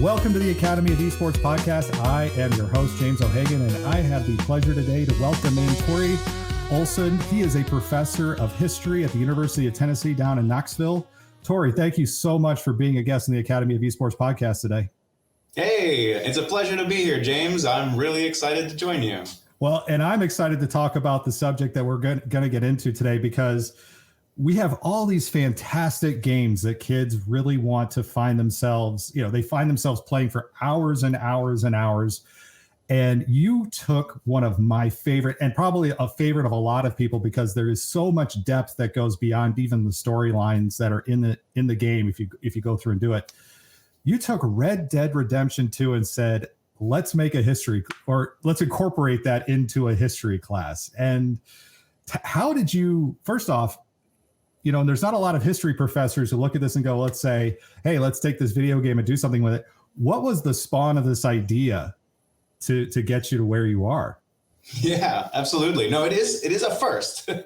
Welcome to the Academy of Esports podcast. I am your host, James O'Hagan, and I have the pleasure today to welcome in Tori Olsson. He is a professor of history at the University of Tennessee down in Knoxville. Tori, thank you so much for being a guest in the Academy of Esports podcast today. Hey, it's a pleasure to be here, James. I'm really excited to join you. Well, and I'm excited to talk about the subject that we're going to get into today, because we have all these fantastic games that kids really want to find themselves, they find themselves playing for hours and hours and hours. And you took one of my favorite, and probably a favorite of a lot of people, because there is so much depth that goes beyond even the storylines that are in the game if you go through and do it. You took Red Dead Redemption 2 and said, let's make a history, or let's incorporate that into a history class. And how did you, first off, and there's not a lot of history professors who look at this and go, let's say, hey, let's take this video game and do something with it. What was the spawn of this idea to get you to where you are? Yeah, absolutely. No, it is a first. There's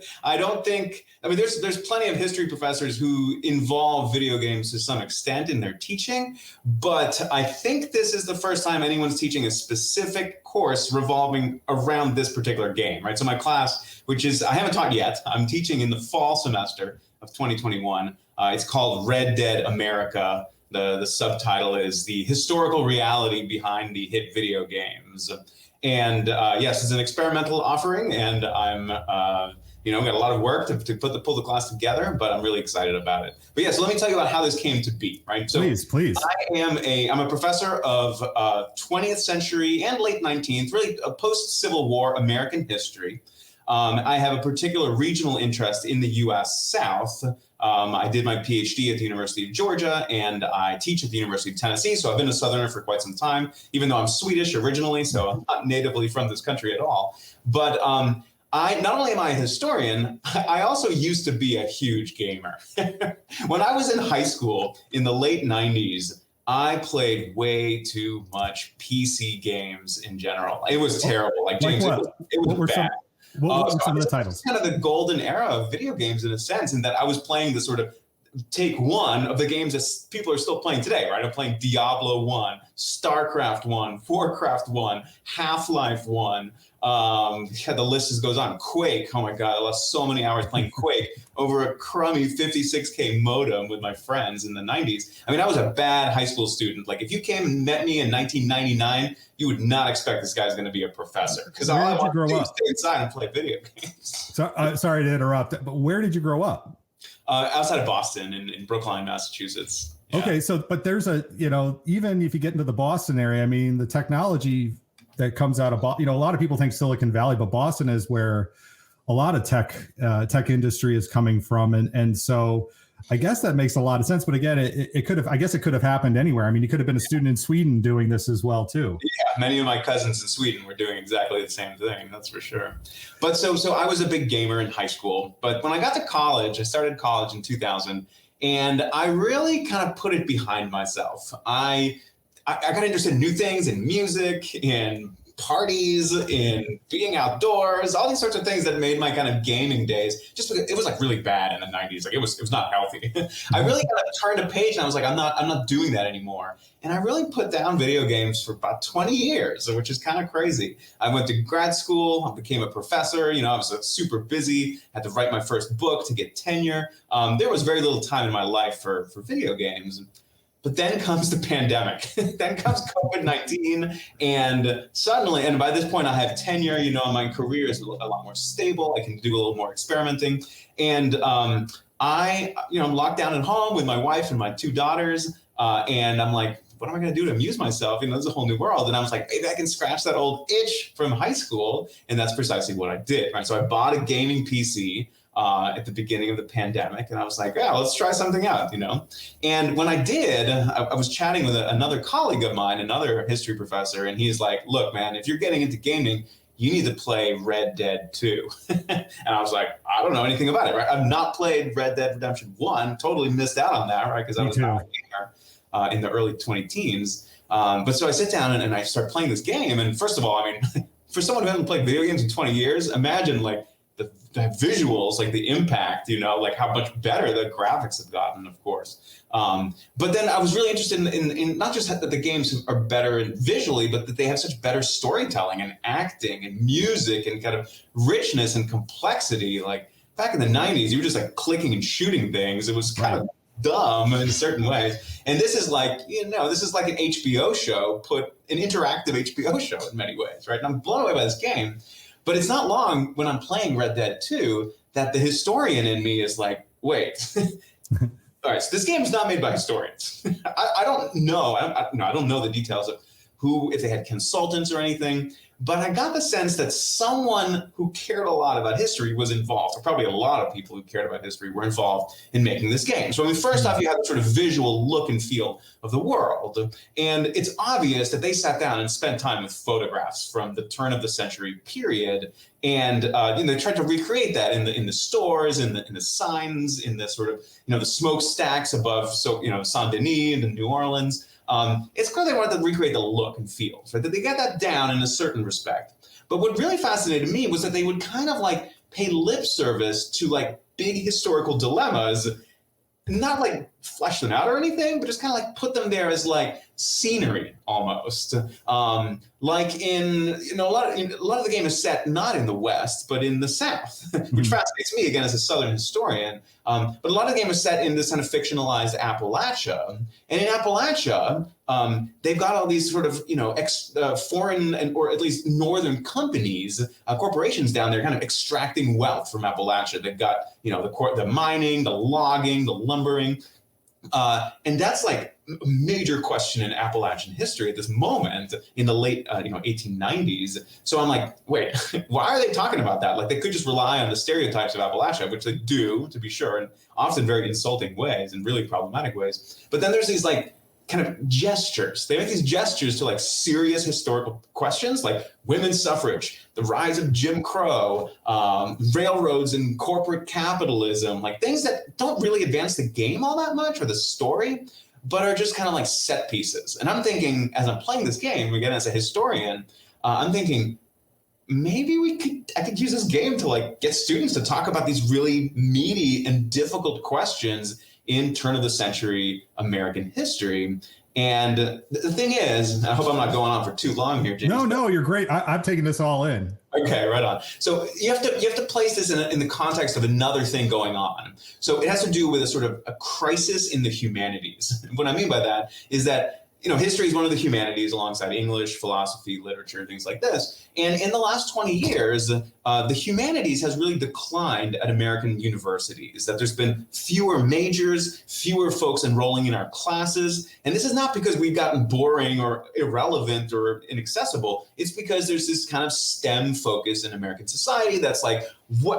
plenty of history professors who involve video games to some extent in their teaching, but I think this is the first time anyone's teaching a specific course revolving around this particular game, right? So my class, which is, I haven't taught yet, I'm teaching in the fall semester of 2021. It's called Red Dead America. The subtitle is The Historical Reality Behind the Hit Video Games. And yes, it's an experimental offering, and I'm, got a lot of work to pull the class together, but I'm really excited about it. But yeah, so let me tell you about how this came to be, right? So please. I'm a professor of 20th century and late 19th, really post-Civil War American history. I have a particular regional interest in the U.S. South. I did my PhD at the University of Georgia, and I teach at the University of Tennessee. So I've been a Southerner for quite some time, even though I'm Swedish originally, so I'm not natively from this country at all. But not only am I a historian, I also used to be a huge gamer. When I was in high school in the late 90s, I played way too much PC games in general. It was terrible. Like James, it was bad. What were some of the titles? Kind of the golden era of video games in a sense, in that I was playing the sort of take one of the games that people are still playing today, right? I'm playing Diablo 1, StarCraft 1, Warcraft 1, Half-Life 1. The list just goes on. Quake, oh my God, I lost so many hours playing Quake over a crummy 56K modem with my friends in the 90s. I mean, I was a bad high school student. Like, if you came and met me in 1999, you would not expect this guy's going to be a professor, because all I want to do is stay inside and play video games. So, sorry to interrupt, but where did you grow up? Outside of Boston, in Brookline, Massachusetts. Yeah. Okay, so but there's even if you get into the Boston area, I mean, the technology that comes out of Boston, a lot of people think Silicon Valley, but Boston is where a lot of tech industry is coming from, and so I guess that makes a lot of sense. But again, it could have happened anywhere. I mean, you could have been a student in Sweden doing this as well too. Yeah, many of my cousins in Sweden were doing exactly the same thing. That's for sure. But so I was a big gamer in high school. But when I got to college, I started college in 2000, and I really kind of put it behind myself. I got interested in new things, in music, in parties, in being outdoors, all these sorts of things that made my kind of gaming days, just because it was like really bad in the 90s. Like it was not healthy. I really kind of turned a page, and I was like, I'm not doing that anymore. And I really put down video games for about 20 years, which is kind of crazy. I went to grad school, I became a professor. I was super busy, had to write my first book to get tenure. There was very little time in my life for video games. But then comes the pandemic, then comes COVID-19, and suddenly, and by this point I have tenure, my career is a lot more stable. I can do a little more experimenting. And I'm locked down at home with my wife and my two daughters. And I'm like, what am I going to do to amuse myself? This is a whole new world. And I was like, maybe I can scratch that old itch from high school. And that's precisely what I did, right? So I bought a gaming PC at the beginning of the pandemic. And I was like, yeah, let's try something out, And when I did, I was chatting with another colleague of mine, another history professor. And he's like, look, man, if you're getting into gaming, you need to play Red Dead 2. And I was like, I don't know anything about it, right? I've not played Red Dead Redemption 1, totally missed out on that, right? Because I was not a gamer in the early 20-teens. But so I sit down and I start playing this game. And first of all, for someone who hasn't played video games in 20 years, imagine like the visuals, like the impact, like how much better the graphics have gotten, of course. But then I was really interested in not just that the games are better visually, but that they have such better storytelling and acting and music and kind of richness and complexity. Like back in the 90s, you were just like clicking and shooting things. It was kind of dumb in certain ways. And this is like, this is like an HBO show, an interactive HBO show in many ways, right? And I'm blown away by this game. But it's not long when I'm playing Red Dead 2 that the historian in me is like, wait, all right, so this game is not made by historians. I don't know. I don't know the details of if they had consultants or anything. But I got the sense that someone who cared a lot about history was involved, or probably a lot of people who cared about history were involved in making this game. So, first off, you have the sort of visual look and feel of the world. And it's obvious that they sat down and spent time with photographs from the turn of the century period. And they tried to recreate that in the stores, in the signs, in the sort of, the smokestacks above, Saint Denis and New Orleans. It's clear they wanted to recreate the look and feel, right? That they got that down in a certain respect. But what really fascinated me was that they would kind of like pay lip service to like big historical dilemmas, not like flesh them out or anything, but just kind of like put them there as like scenery almost. Like in, a lot of the game is set not in the West, but in the South, which fascinates me again as a Southern historian. But a lot of the game is set in this kind of fictionalized Appalachia. And in Appalachia, they've got all these sort of, foreign or at least northern companies, corporations down there kind of extracting wealth from Appalachia. They've got, the mining, the logging, the lumbering. And that's like a major question in Appalachian history at this moment in the late, 1890s. So I'm like, wait, why are they talking about that? Like they could just rely on the stereotypes of Appalachia, which they do, to be sure, in often very insulting ways and really problematic ways. But then there's these like kind of gestures. They make these gestures to like serious historical questions like women's suffrage, the rise of Jim Crow, railroads and corporate capitalism, like things that don't really advance the game all that much or the story, but are just kind of like set pieces. And I'm thinking, as I'm playing this game, again, as a historian, I'm thinking, maybe I could use this game to like get students to talk about these really meaty and difficult questions in turn of the century American history. And the thing is, I hope I'm not going on for too long here, James. No, you're great. I'm taking this all in. Okay, right on. So you have to place this in the context of another thing going on. So it has to do with a sort of a crisis in the humanities. And what I mean by that is that history is one of the humanities alongside English, philosophy, literature, things like this. And in the last 20 years, the humanities has really declined at American universities, that there's been fewer majors, fewer folks enrolling in our classes. And this is not because we've gotten boring or irrelevant or inaccessible. It's because there's this kind of STEM focus in American society that's like,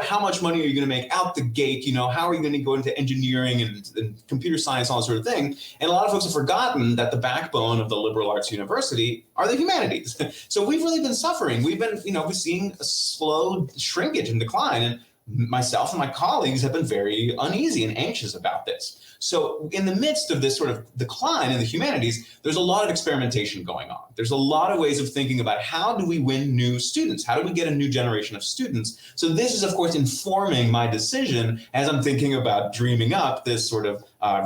how much money are you going to make out the gate? How are you going to go into engineering and computer science, all that sort of thing? And a lot of folks have forgotten that the backbone of the liberal arts university are the humanities. So we've really been suffering. We've been, we're seeing a slow shrinkage and decline. And myself and my colleagues have been very uneasy and anxious about this. So in the midst of this sort of decline in the humanities, there's a lot of experimentation going on. There's a lot of ways of thinking about how do we win new students? How do we get a new generation of students? So this is, of course, informing my decision as I'm thinking about dreaming up this sort of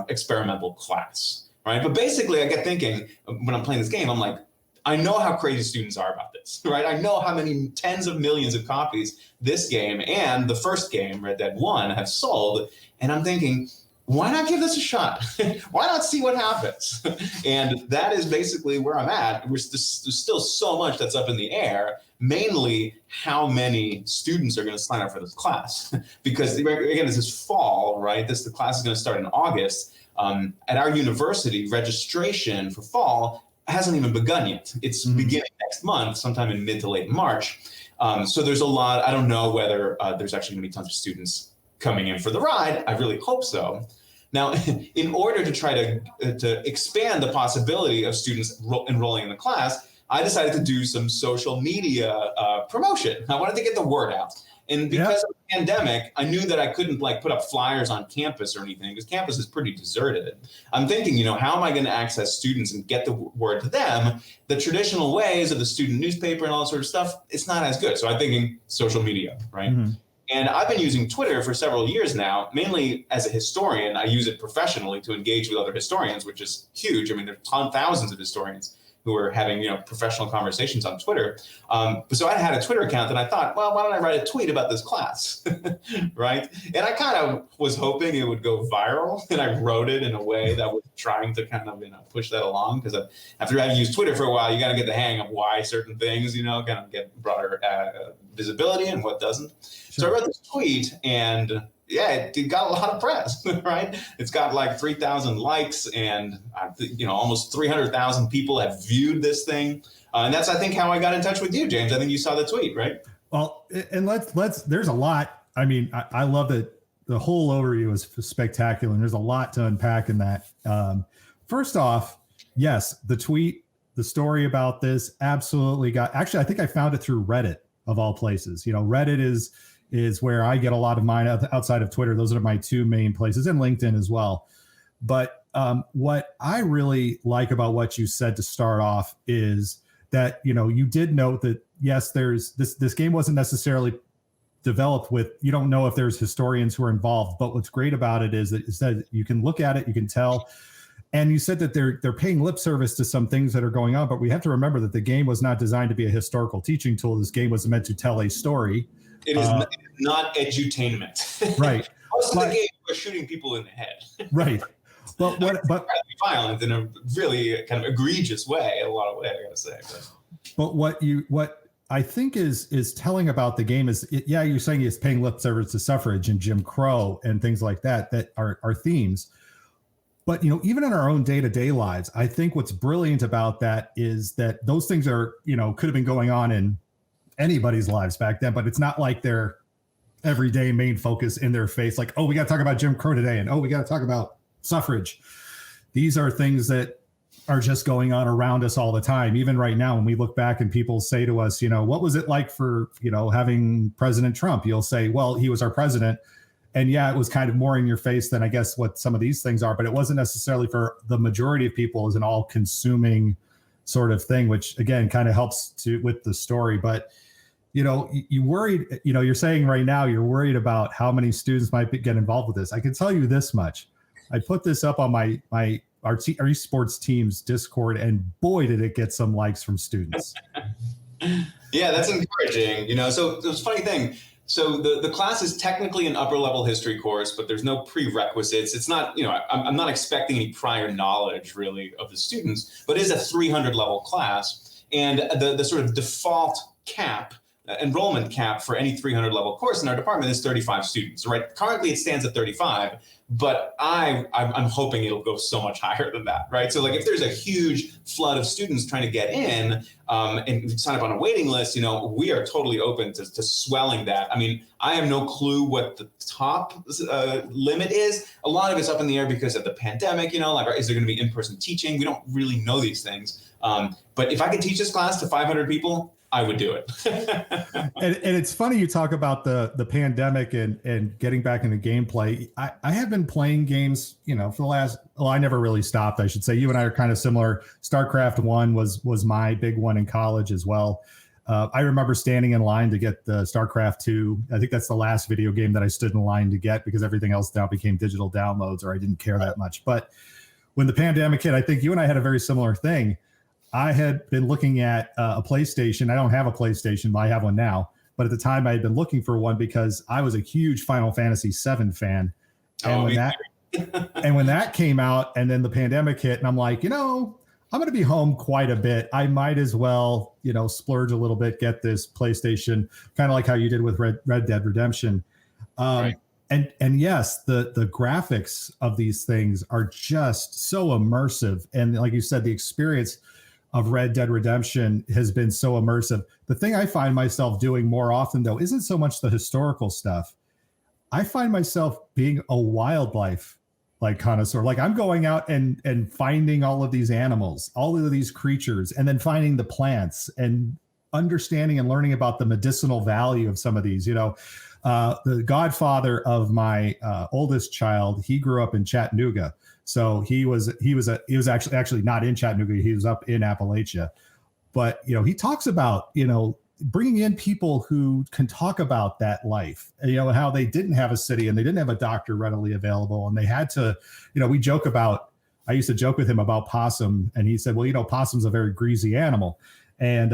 experimental class, right? But basically, I get thinking when I'm playing this game, I'm like, I know how crazy students are about this, right? I know how many tens of millions of copies this game and the first game, Red Dead 1, have sold. And I'm thinking, why not give this a shot? Why not see what happens? And that is basically where I'm at. There's still so much that's up in the air, mainly how many students are going to sign up for this class. Because again, this is fall, right? The class is going to start in August. At our university, registration for fall hasn't even begun yet. It's beginning next month, sometime in mid to late March. So there's a lot. I don't know whether there's actually going to be tons of students coming in for the ride. I really hope so. Now, in order to try to expand the possibility of students enrolling in the class, I decided to do some social media promotion. I wanted to get the word out. And because of the pandemic, I knew that I couldn't put up flyers on campus or anything because campus is pretty deserted. I'm thinking, how am I going to access students and get the word to them? The traditional ways of the student newspaper and all that sort of stuff, it's not as good. So I'm thinking social media, right? Mm-hmm. And I've been using Twitter for several years now, mainly as a historian. I use it professionally to engage with other historians, which is huge. I mean, there are thousands of historians who are having, professional conversations on Twitter. So I had a Twitter account, and I thought, well, why don't I write a tweet about this class, right? And I kind of was hoping it would go viral, and I wrote it in a way that was trying to kind of, push that along, because after having used Twitter for a while, you got to get the hang of why certain things, kind of get broader visibility and what doesn't. Sure. So I wrote this tweet, and it got a lot of press, right? It's got like 3,000 likes, and almost 300,000 people have viewed this thing. And that's, I think, how I got in touch with you, James. I think you saw the tweet, right? Well, and let's there's a lot. I mean, I love that the whole overview is spectacular, and there's a lot to unpack in that. First off, yes, the tweet, the story about this absolutely actually, I think I found it through Reddit of all places. Reddit is where I get a lot of mine outside of Twitter. Those are my two main places, and LinkedIn as well. But what I really like about what you said to start off is that, you did note that, yes, there's this game wasn't necessarily developed with, you don't know if there's historians who are involved, but what's great about it is that you can look at it, you can tell. And you said that they're paying lip service to some things that are going on, but we have to remember that the game was not designed to be a historical teaching tool. This game was meant to tell a story. It is not edutainment. Right. Most of the game was shooting people in the head. Right. But violent in a really kind of egregious way, in a lot of ways, I gotta say. But what I think is telling about the game is, you're saying it's paying lip service to suffrage and Jim Crow and things like that are themes. But, even in our own day-to-day lives, I think what's brilliant about that is that those things are, could have been going on in anybody's lives back then, but it's not like their everyday main focus in their face. Like, oh, we got to talk about Jim Crow today. And, oh, we got to talk about suffrage. These are things that are just going on around us all the time. Even right now, when we look back and people say to us, what was it like for, having President Trump? You'll say, well, he was our president. And it was kind of more in your face than I guess what some of these things are, but it wasn't necessarily for the majority of people as an all consuming sort of thing, which again, kind of helps with the story. But, you worried, you're saying right now, you're worried about how many students might get involved with this. I can tell you this much. I put this up on our esports team's Discord, and boy, did it get some likes from students. Yeah, that's encouraging. So it was a funny thing. So the class is technically an upper level history course, but there's no prerequisites. It's not, I'm not expecting any prior knowledge really of the students, but it is a 300 level class. And the sort of default enrollment cap for any 300 level course in our department is 35 students, right? Currently it stands at 35, but I'm hoping it'll go so much higher than that, right? So like if there's a huge flood of students trying to get in and sign up on a waiting list, we are totally open to swelling that. I mean, I have no clue what the top limit is. A lot of it's up in the air because of the pandemic, like, is there going to be in-person teaching? We don't really know these things. But if I could teach this class to 500 people, I would do it. and it's funny you talk about the pandemic and getting back into gameplay. I have been playing games, for the last, I never really stopped, I should say. You and I are kind of similar. StarCraft 1 was my big one in college as well. I remember standing in line to get the StarCraft 2. I think that's the last video game that I stood in line to get because everything else now became digital downloads, or I didn't care that much. But when the pandemic hit, I think you and I had a very similar thing. I had been looking at a PlayStation. I don't have a PlayStation, but I have one now. But at the time, I had been looking for one because I was a huge Final Fantasy VII fan. And when that came out, and then the pandemic hit, and I'm like, I'm going to be home quite a bit. I might as well, splurge a little bit, get this PlayStation, kind of like how you did with Red Dead Redemption. Right. And yes, the graphics of these things are just so immersive. And like you said, the experience of Red Dead Redemption has been so immersive. The thing I find myself doing more often, though, isn't so much the historical stuff. I find myself being a wildlife connoisseur. Like I'm going out and finding all of these animals, all of these creatures, and then finding the plants and understanding and learning about the medicinal value of some of these. The godfather of my oldest child, he grew up in Chattanooga. So he was actually not in Chattanooga. He was up in Appalachia, but he talks about bringing in people who can talk about that life, you know, and how they didn't have a city and they didn't have a doctor readily available. And they had to, you know, I used to joke with him about possum, and he said, well, you know, possum's a very greasy animal. And,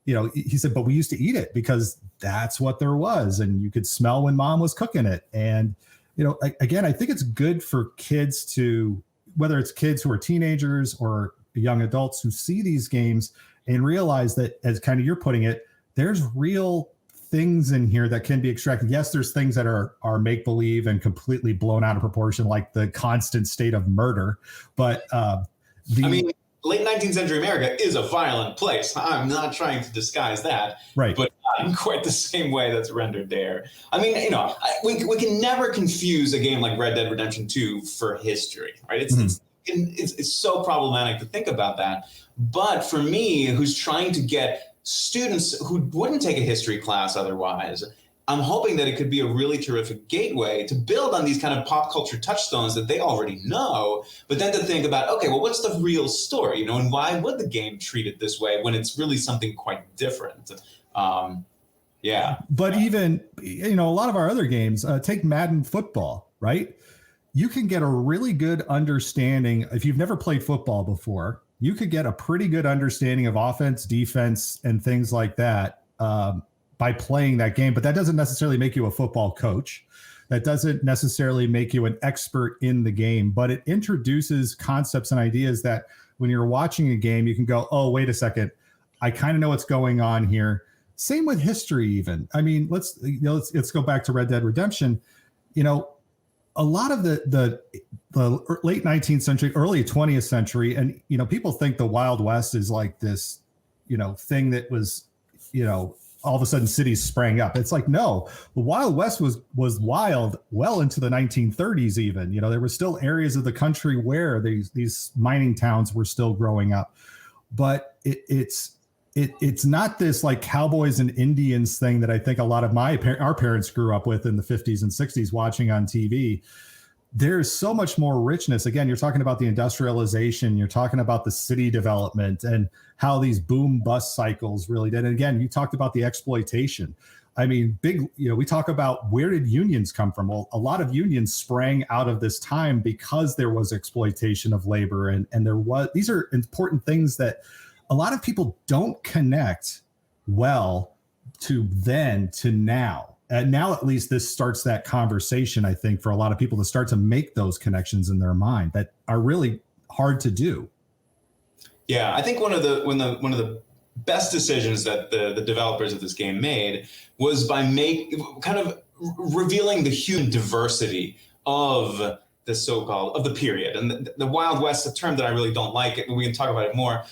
you know, he said, but we used to eat it because that's what there was. And you could smell when mom was cooking it. And, you know, again, I think it's good for kids to, whether it's kids who are teenagers or young adults who see these games and realize that, as kind of you're putting it, there's real things in here that can be extracted. Yes, there's things that are make-believe and completely blown out of proportion, like the constant state of murder. But late 19th century America is a violent place. I'm not trying to disguise that, right? But not in quite the same way that's rendered there. I mean, you know, we can never confuse a game like Red Dead Redemption 2 for history, right? It's so problematic to think about that. But for me, who's trying to get students who wouldn't take a history class otherwise, I'm hoping that it could be a really terrific gateway to build on these kind of pop culture touchstones that they already know, but then to think about, okay, well, what's the real story, you know, and why would the game treat it this way when it's really something quite different? Yeah. But even, you know, a lot of our other games, take Madden football, right? You can get a really good understanding. If you've never played football before, you could get a pretty good understanding of offense, defense, and things like that by playing that game. But that doesn't necessarily make you a football coach. That doesn't necessarily make you an expert in the game, but it introduces concepts and ideas that when you're watching a game, you can go, oh, wait a second, I kind of know what's going on here. Same with history, even. I mean, let's go back to Red Dead Redemption. You know, a lot of the late 19th century, early 20th century, and, you know, people think the Wild West is like this, you know, thing that was, you know, all of a sudden cities sprang up. It's like, no, the Wild West was wild well into the 1930s even. You know, there were still areas of the country where these mining towns were still growing up. But it's not this like cowboys and Indians thing that I think a lot of our parents grew up with in the 50s and 60s watching on TV. There's so much more richness. Again, you're talking about the industrialization, you're talking about the city development and how these boom bust cycles really did. And again, you talked about the exploitation. I mean, we talk about where did unions come from? Well, a lot of unions sprang out of this time because there was exploitation of labor. And these are important things that a lot of people don't connect well to then to now. And now, at least, this starts that conversation, I think, for a lot of people to start to make those connections in their mind that are really hard to do. Yeah, I think one of the best decisions that the developers of this game made was by kind of revealing the human diversity of the so-called of the period. And the Wild West, a term that I really don't like. We can talk about it more.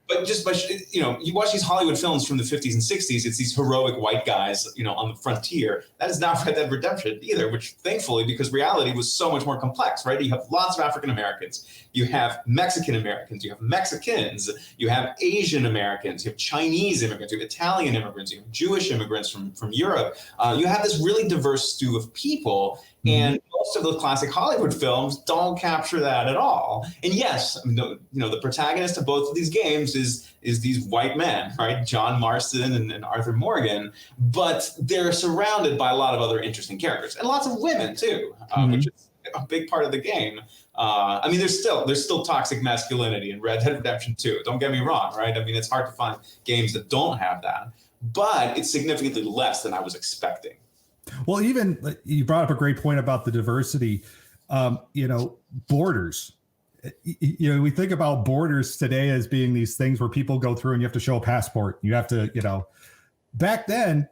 But just by, you know, you watch these Hollywood films from the 50s and 60s, it's these heroic white guys, you know, on the frontier. That is not Red Dead Redemption either, which thankfully, because reality was so much more complex, right? You have lots of African Americans, you have Mexican Americans, you have Mexicans, you have Asian Americans, you have Chinese immigrants, you have Italian immigrants, you have Jewish immigrants from Europe. You have this really diverse stew of people. And most of the classic Hollywood films don't capture that at all. And yes, you know, the protagonist of both of these games is these white men, right? John Marston and Arthur Morgan, but they're surrounded by a lot of other interesting characters and lots of women too, which is a big part of the game. I mean, there's still toxic masculinity in Red Dead Redemption 2. Don't get me wrong, right? I mean, it's hard to find games that don't have that, but it's significantly less than I was expecting. Well, even you brought up a great point about the diversity, you know, borders. You know, we think about borders today as being these things where people go through and you have to show a passport. You have to, you know, back then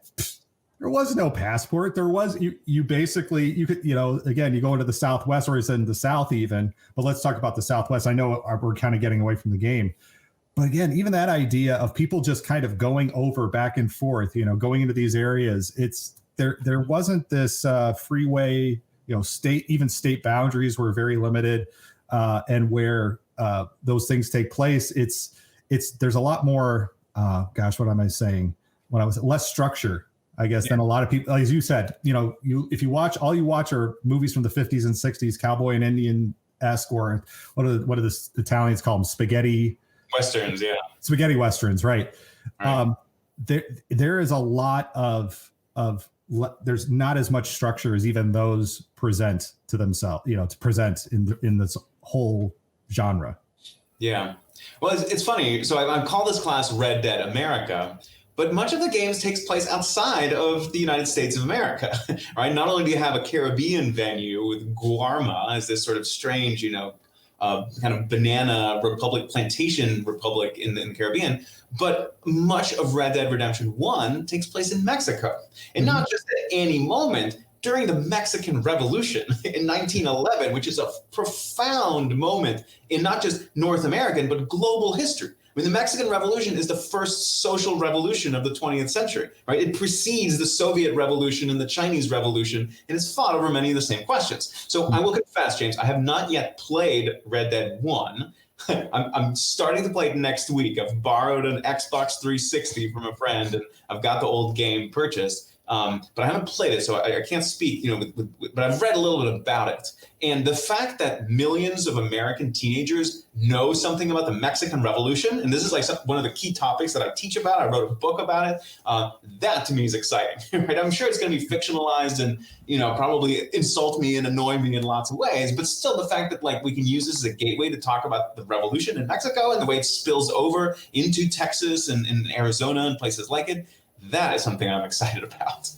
there was no passport. There was, you basically, you could, you know, again, you go into the Southwest or it's in the South even, but let's talk about the Southwest. I know we're kind of getting away from the game. But again, even that idea of people just kind of going over back and forth, you know, going into these areas, there wasn't this freeway, you know, state boundaries were very limited, and where those things take place, there's a lot more. Gosh, what am I saying? Less structure, I guess, than a lot of people. As you said, you know, if you watch are movies from the 50s and 60s, cowboy and Indian-esque, or what are the Italians call them? Spaghetti Westerns, yeah. Spaghetti Westerns, right. there is a lot of there's not as much structure as even those present to themselves, to present in this whole genre. Yeah. Well, it's funny. So I call this class Red Dead America, but much of the games takes place outside of the United States of America, right? Not only do you have a Caribbean venue with Guarma as this sort of strange, kind of banana republic, plantation republic in the Caribbean, but much of Red Dead Redemption 1 takes place in Mexico. And not just at any moment, during the Mexican Revolution in 1911, which is a profound moment in not just North American, but global history. I mean, the Mexican Revolution is the first social revolution of the 20th century, right? It precedes the Soviet Revolution and the Chinese Revolution, and it's fought over many of the same questions. So I will confess, James, I have not yet played Red Dead 1. I'm starting to play it next week. I've borrowed an Xbox 360 from a friend, and I've got the old game purchased. But I haven't played it, so I can't speak, but I've read a little bit about it. And the fact that millions of American teenagers know something about the Mexican Revolution, and this is like one of the key topics that I teach about, I wrote a book about it, that to me is exciting, right? I'm sure it's going to be fictionalized and, probably insult me and annoy me in lots of ways, but still the fact that we can use this as a gateway to talk about the revolution in Mexico and the way it spills over into Texas and Arizona and places like it, that is something I'm excited about.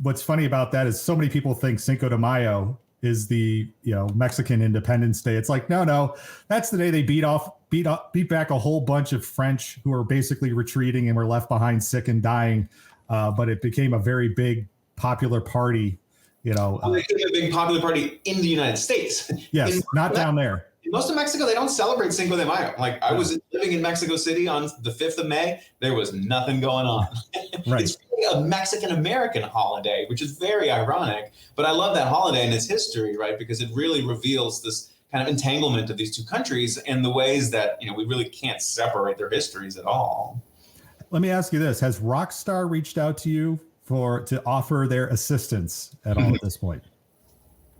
What's funny about that is so many people think Cinco de Mayo is the Mexican Independence Day. It's like, no, that's the day they beat back a whole bunch of French who are basically retreating and were left behind sick and dying. But it became a very big popular party. It became a big popular party in the United States. Yes, not down there. In most of Mexico, they don't celebrate Cinco de Mayo. I was living in Mexico City on the 5th of May. There was nothing going on. Right. It's really a Mexican-American holiday, which is very ironic. But I love that holiday and its history, right? Because it really reveals this kind of entanglement of these two countries and the ways that, we really can't separate their histories at all. Let me ask you this. Has Rockstar reached out to you to offer their assistance at all at this point?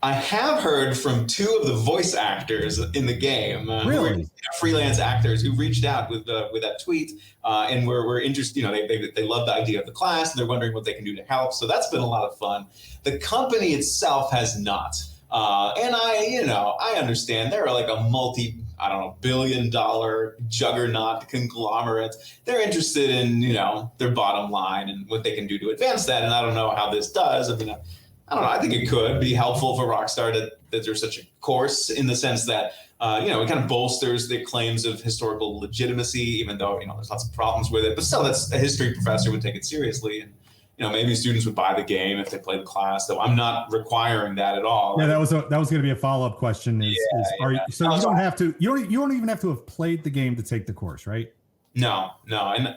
I have heard from 2 of the voice actors in the game, really? Freelance actors who reached out with that tweet, and were interested. They love the idea of the class. And they're wondering what they can do to help. So that's been a lot of fun. The company itself has not, and I understand they're like a multi-billion-dollar juggernaut conglomerate. They're interested in their bottom line and what they can do to advance that. And I don't know how this does. I don't know. I think it could be helpful for Rockstar that there's such a course, in the sense that, it kind of bolsters the claims of historical legitimacy, even though, there's lots of problems with it. But still, that's a history professor would take it seriously. And, maybe students would buy the game if they played the class, though I'm not requiring that at all. Yeah, that was going to be a follow-up question. You don't have to, you don't even have to have played the game to take the course, right? No. And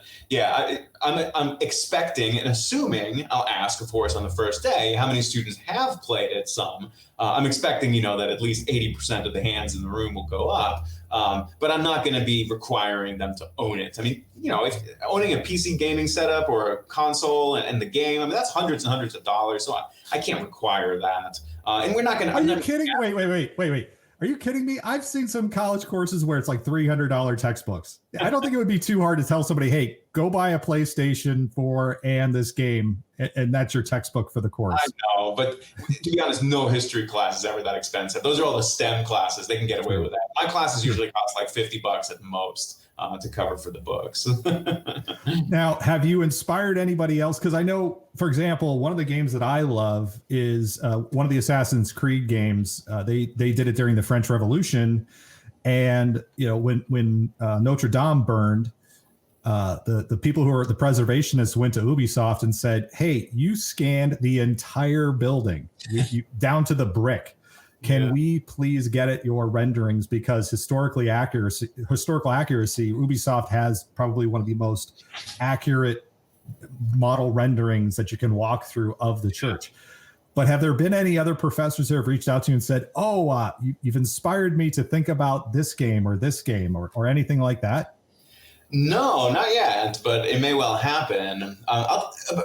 I'm expecting and assuming, I'll ask, of course, on the first day, how many students have played it some. I'm expecting, that at least 80% of the hands in the room will go up. But I'm not going to be requiring them to own it. If owning a PC gaming setup or a console and the game, that's hundreds and hundreds of dollars. So I can't require that. And we're not going to. Are you kidding? Wait. Are you kidding me? I've seen some college courses where it's like $300 textbooks. I don't think it would be too hard to tell somebody, hey, go buy a PlayStation 4 and this game, and that's your textbook for the course. I know, but to be honest, no history class is ever that expensive. Those are all the STEM classes. They can get away with that. My classes usually cost like $50 at most to cover for the books. Now, have you inspired anybody else? Because I know, for example, one of the games that I love is one of the Assassin's Creed games. They did it during the French Revolution, and when Notre Dame burned, the people who are the preservationists went to Ubisoft and said, "Hey, you scanned the entire building you down to the brick. Can we please get at your renderings, because historical accuracy, Ubisoft has probably one of the most accurate model renderings that you can walk through of the church." But have there been any other professors who have reached out to you and said, you've inspired me to think about this game or anything like that? No, not yet, but it may well happen.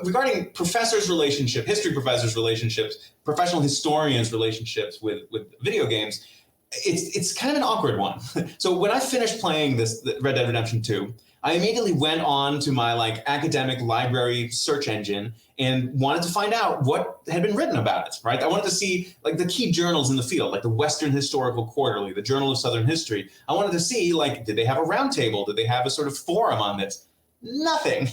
Regarding professors' history professors' relationships, professional historians' relationships with video games, it's kind of an awkward one. So when I finished playing the Red Dead Redemption 2, I immediately went on to my like academic library search engine and wanted to find out what had been written about it, right? I wanted to see like the key journals in the field, like the Western Historical Quarterly, the Journal of Southern History. I wanted to see, like, did they have a roundtable? Did they have a sort of forum on this? Nothing.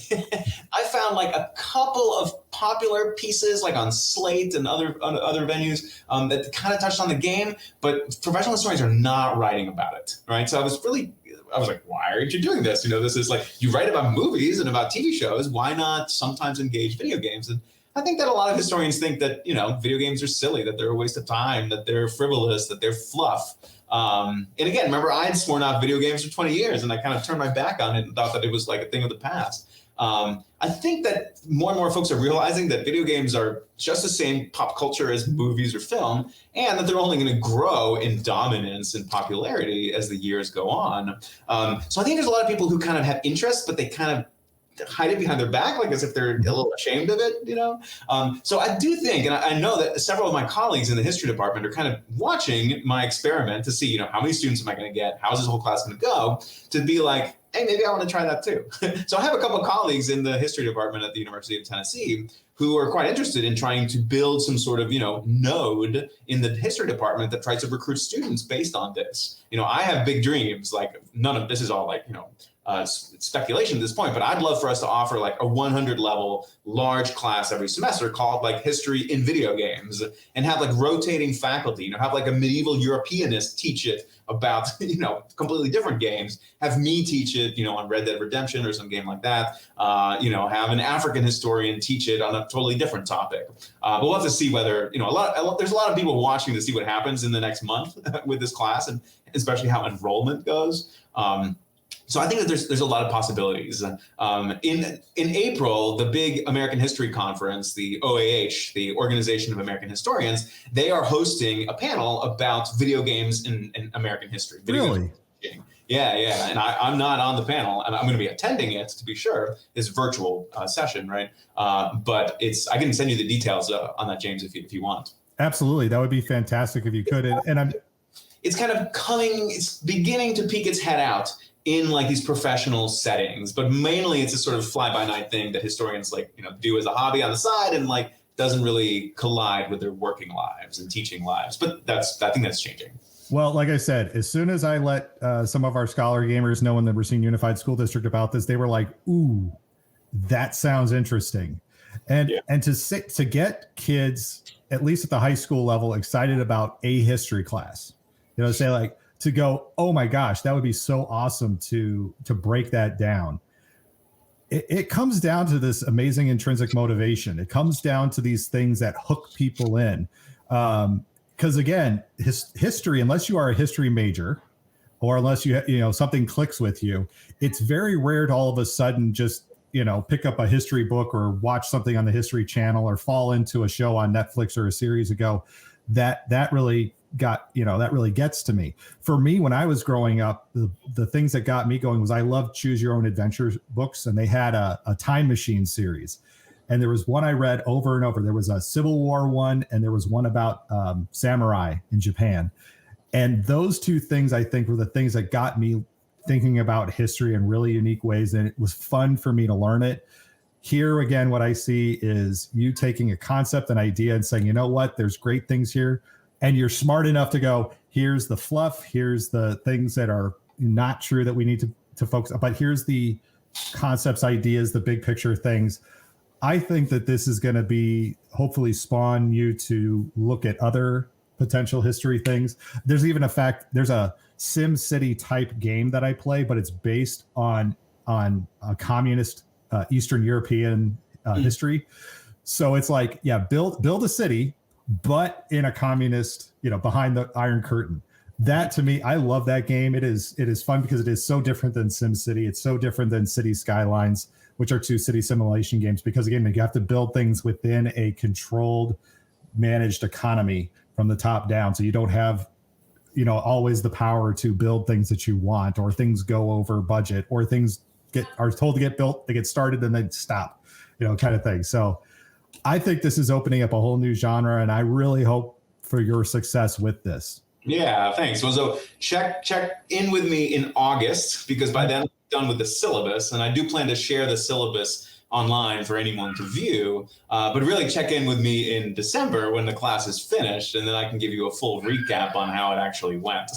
I found like a couple of popular pieces like on Slate and other venues that kind of touched on the game, but professional historians are not writing about it, right? So I was like, why aren't you doing this? This is like, you write about movies and about TV shows. Why not sometimes engage video games? And I think that a lot of historians think that, video games are silly, that they're a waste of time, that they're frivolous, that they're fluff. And again, remember, I had sworn off video games for 20 years and I kind of turned my back on it and thought that it was like a thing of the past. I think that more and more folks are realizing that video games are just the same pop culture as movies or film, and that they're only going to grow in dominance and popularity as the years go on. So I think there's a lot of people who kind of have interest, but they kind of hide it behind their back, like as if they're a little ashamed of it, So I do think, and I know that several of my colleagues in the history department are kind of watching my experiment to see, how many students am I going to get? How's this whole class going to go? To be like, hey, maybe I want to try that too. So I have a couple of colleagues in the history department at the University of Tennessee who are quite interested in trying to build some sort of, node in the history department that tries to recruit students based on this. I have big dreams, like none of this is all like, speculation at this point, but I'd love for us to offer like a 100 level large class every semester called like history in video games, and have like rotating faculty, have like a medieval Europeanist teach it about, completely different games, have me teach it, on Red Dead Redemption or some game like that, have an African historian teach it on a totally different topic. But we'll have to see whether, there's a lot of people watching to see what happens in the next month with this class, and especially how enrollment goes. So I think that there's a lot of possibilities. In April, the big American History Conference, the OAH, the Organization of American Historians, they are hosting a panel about video games in American history. Really? Yeah. And I'm not on the panel, and I'm going to be attending it, to be sure, this virtual session, right? But I can send you the details on that, James, if you want. Absolutely. That would be fantastic if you could. And it's kind of it's beginning to peek its head out in like these professional settings, but mainly it's a sort of fly-by-night thing that historians do as a hobby on the side, and like doesn't really collide with their working lives and teaching lives. But I think that's changing. Well, like I said, as soon as I let some of our scholar gamers know in the Racine Unified School District about this, they were like, "Ooh, that sounds interesting," and to get kids, at least at the high school level, excited about a history class, say like, to go, oh my gosh, that would be so awesome to break that down. It comes down to this amazing intrinsic motivation. It comes down to these things that hook people in. Because again, history, unless you are a history major, or unless something clicks with you, it's very rare to all of a sudden just pick up a history book or watch something on the History Channel or fall into a show on Netflix or a series ago that really gets to me. For me, when I was growing up, the things that got me going was I loved Choose Your Own Adventure books, and they had a time machine series. And there was one I read over and over. There was a Civil War one, and there was one about samurai in Japan. And those two things, I think, were the things that got me thinking about history in really unique ways. And it was fun for me to learn it. Here again, what I see is you taking a concept, an idea, and saying, you know what, there's great things here. And you're smart enough to go, here's the fluff, here's the things that are not true that we need to focus on, but here's the concepts, ideas, the big picture things. I think that this is going to be hopefully spawn you to look at other potential history things. There's even there's a Sim City type game that I play, but it's based on a communist Eastern European history. So it's like, build a city, but in a communist, behind the Iron Curtain. That, to me, I love that game. It is fun because it is so different than SimCity. It's so different than City Skylines, which are two city simulation games, because again, you have to build things within a controlled, managed economy from the top down. So you don't have, always the power to build things that you want, or things go over budget, or things are told to get built, they get started and then stop, kind of thing. So I think this is opening up a whole new genre, and I really hope for your success with this. Yeah, thanks. Well, so check in with me in August, because by then done with the syllabus, and I do plan to share the syllabus online for anyone to view, but really check in with me in December when the class is finished, and then I can give you a full recap on how it actually went.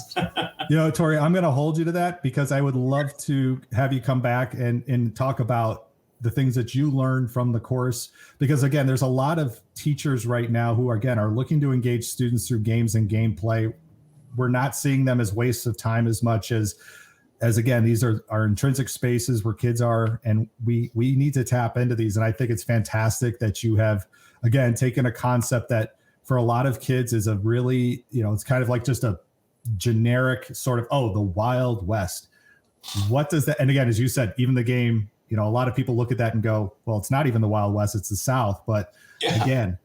Tori, I'm going to hold you to that because I would love to have you come back and talk about the things that you learned from the course. Because again, there's a lot of teachers right now who are looking to engage students through games and gameplay. We're not seeing them as wastes of time as much as again, these are our intrinsic spaces where kids are, and we need to tap into these. And I think it's fantastic that you have, again, taken a concept that for a lot of kids is a really, it's kind of like just a generic sort of, the Wild West. What does that, and again, as you said, even the game, a lot of people look at that and go, well, it's not even the Wild West, it's the South. But again.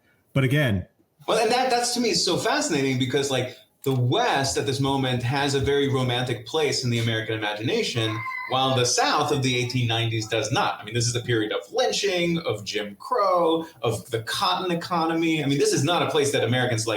Well, and that's to me is so fascinating because like, the West at this moment has a very romantic place in the American imagination, while the South of the 1890s does not. I mean, this is a period of lynching, of Jim Crow, of the cotton economy. I mean, this is not a place that Americans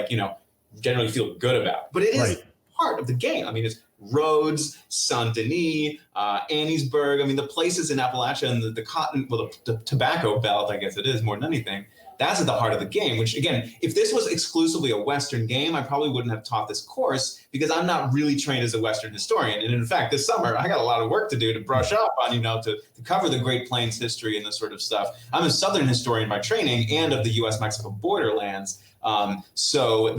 generally feel good about, but it is part of the game. I mean, it's Rhodes, Saint Denis, Anniesburg. I mean, the places in Appalachia and the cotton, the tobacco belt, I guess it is more than anything. That's at the heart of the game, which again, if this was exclusively a Western game, I probably wouldn't have taught this course because I'm not really trained as a Western historian. And in fact, this summer, I got a lot of work to do to brush up on, to cover the Great Plains history and this sort of stuff. I'm a Southern historian by training and of the U.S.-Mexico borderlands. So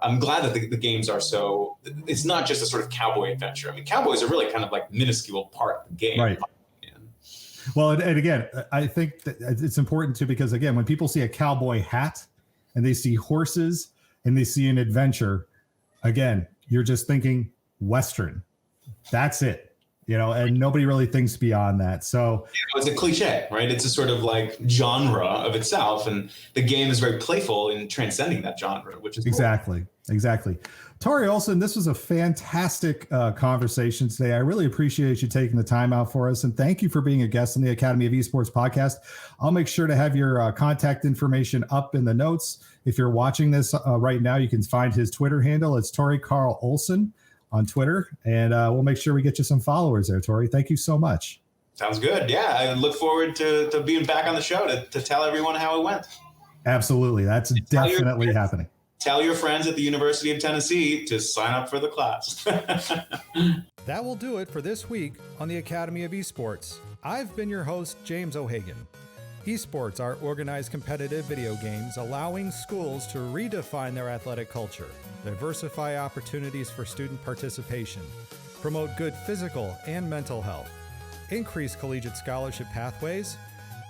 I'm glad that the games are so, it's not just a sort of cowboy adventure. I mean, cowboys are really kind of like minuscule part of the game. Right. Well, and again, I think that it's important too, because again, when people see a cowboy hat and they see horses and they see an adventure, again, you're just thinking Western. That's it. And nobody really thinks beyond that. So it's a cliche, right? It's a sort of like genre of itself. And the game is very playful in transcending that genre, which is exactly. Tori Olsson, this was a fantastic conversation today. I really appreciate you taking the time out for us. And thank you for being a guest on the Academy of Esports podcast. I'll make sure to have your contact information up in the notes. If you're watching this right now, you can find his Twitter handle. It's Tori Carl Olsson on Twitter, and we'll make sure we get you some followers there, Tori. Thank you so much. Sounds good. Yeah, I look forward to being back on the show to tell everyone how it went. Absolutely. That's definitely happening. Tell your friends at the University of Tennessee to sign up for the class. That will do it for this week on the Academy of Esports. I've been your host, James O'Hagan. Esports are organized competitive video games allowing schools to redefine their athletic culture, diversify opportunities for student participation, promote good physical and mental health, increase collegiate scholarship pathways,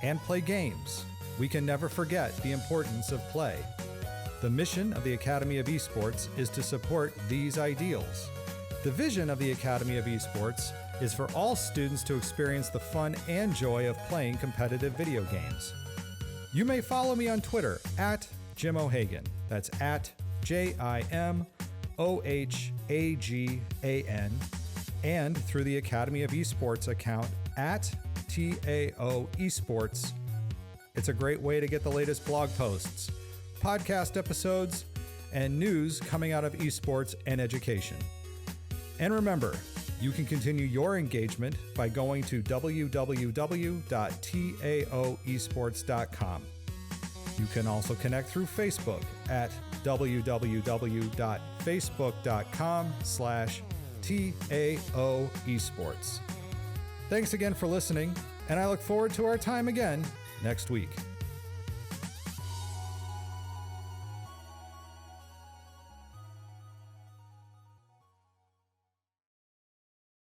and play games. We can never forget the importance of play. The mission of the Academy of Esports is to support these ideals. The vision of the Academy of Esports is for all students to experience the fun and joy of playing competitive video games. You may follow me on Twitter at Jim O'Hagan. That's at JIMOHAGAN, and through the Academy of Esports account at TAO Esports. It's a great way to get the latest blog posts, podcast episodes, and news coming out of esports and education. And remember, you can continue your engagement by going to www.taoesports.com. You can also connect through Facebook at www.facebook.com/TAOesports. Thanks again for listening, and I look forward to our time again next week.